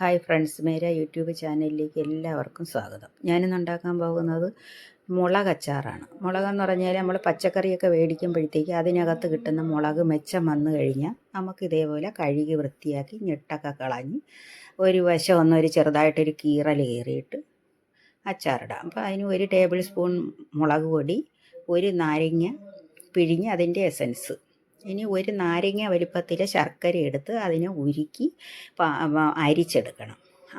Hi friends, മേര YouTube ചാനലിലേക്ക് എല്ലാവർക്കും സ്വാഗതം. ഞാനിന്ന് ഉണ്ടാക്കാൻ പോകുന്നത് മുളകച്ചാറാണ്. മുളകെന്ന് പറഞ്ഞാൽ നമ്മൾ പച്ചക്കറിയൊക്കെ മേടിക്കുമ്പോഴത്തേക്ക് അതിനകത്ത് കിട്ടുന്ന മുളക് മെച്ചം വന്നു കഴിഞ്ഞാൽ നമുക്ക് ഇതേപോലെ കഴുകി വൃത്തിയാക്കി ഞെട്ടൊക്കെ കളഞ്ഞ് ഒരു വശം ഒന്നൊരു ചെറുതായിട്ടൊരു കീറൽ കീറിയിട്ട് അച്ചാറിടാം. അപ്പോൾ അതിന് 1 ടേബിൾ സ്പൂൺ മുളക് പൊടി, 1 നാരങ്ങ പിഴിഞ്ഞ് അതിൻ്റെ എസൻസ്, ഇനി 1 നാരങ്ങ വലിപ്പത്തിൽ ശർക്കര എടുത്ത് അതിനെ ഉരുക്കി അരിച്ചെടുക്കണം.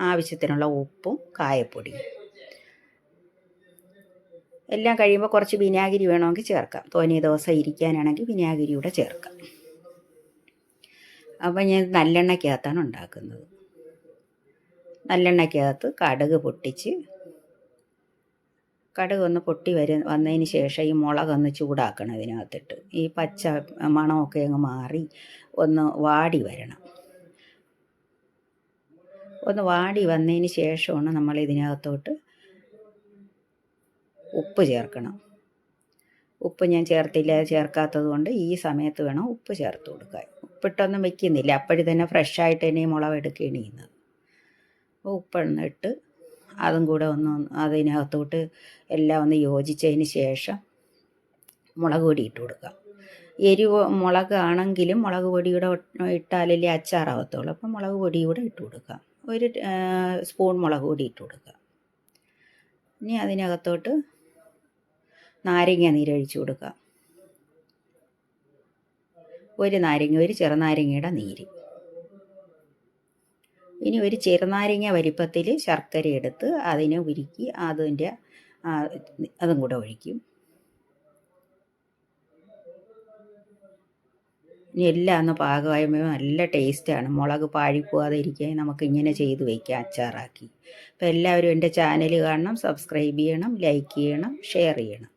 ആവശ്യത്തിനുള്ള ഉപ്പും കായപ്പൊടിയും എല്ലാം കഴിയുമ്പോൾ കുറച്ച് വിനാഗിരി വേണമെങ്കിൽ ചേർക്കാം. തോനെ ദിവസം ഇരിക്കാനാണെങ്കിൽ വിനാഗിരി കൂടെ ചേർക്കാം. അപ്പം ഞാൻ നല്ലെണ്ണയ്ക്കകത്താണ് ഉണ്ടാക്കുന്നത്. നല്ലെണ്ണയ്ക്കകത്ത് കടുക് പൊട്ടിച്ച്, കടുക് ഒന്ന് പൊട്ടി വന്നതിന് ശേഷം ഈ മുളകൊന്ന് ചൂടാക്കണം. ഇതിനകത്തിട്ട് ഈ പച്ച മണമൊക്കെ അങ്ങ് മാറി ഒന്ന് വാടി വരണം. ഒന്ന് വാടി വന്നതിന് ശേഷമാണ് നമ്മൾ ഇതിനകത്തോട്ട് ഉപ്പ് ചേർക്കണം. ഉപ്പ് ഞാൻ ചേർക്കാത്തത് കൊണ്ട് ഈ സമയത്ത് വേണം ഉപ്പ് ചേർത്ത് കൊടുക്കാൻ. ഉപ്പിട്ടൊന്നും വെക്കുന്നില്ല, അപ്പോഴും തന്നെ ഫ്രഷായിട്ട് തന്നെ മുളക് എടുക്കുകയാണ് ചെയ്യുന്നത്. അപ്പോൾ ഉപ്പെന്നിട്ട് അതും കൂടെ ഒന്ന് അതിനകത്തോട്ട് എല്ലാം ഒന്ന് യോജിച്ചതിന് ശേഷം മുളക് പൊടി ഇട്ട് കൊടുക്കാം. എരിവ് മുളകാണെങ്കിലും മുളക് പൊടിയുടെ ഇട്ടാലല്ലേ അച്ചാറാവത്തുള്ളൂ. അപ്പം മുളക് പൊടി കൂടെ ഇട്ട് കൊടുക്കാം. 1 സ്പൂൺ മുളക് പൊടി ഇട്ട് കൊടുക്കാം. ഇനി അതിനകത്തോട്ട് നാരങ്ങ നീരൊഴിച്ച് കൊടുക്കാം. 1 നാരങ്ങ, 1 ചെറുനാരങ്ങയുടെ നീര്. ഇനി 1 ചെറുനാരങ്ങ വലിപ്പത്തിൽ ശർക്കര എടുത്ത് അതിനെ ഉരുക്കി അതും കൂടെ ഒഴിക്കും. ഇനി എല്ലാം ഒന്ന് പാകമാകുമ്പോൾ നല്ല ടേസ്റ്റാണ്. മുളക് പാഴിപ്പോവാതെ ഇരിക്കാൻ നമുക്ക് ഇങ്ങനെ ചെയ്ത് വയ്ക്കാം അച്ചാറാക്കി. അപ്പോൾ എല്ലാവരും എൻ്റെ ചാനൽ കാണണം, സബ്സ്ക്രൈബ് ചെയ്യണം, ലൈക്ക് ചെയ്യണം, ഷെയർ ചെയ്യണം.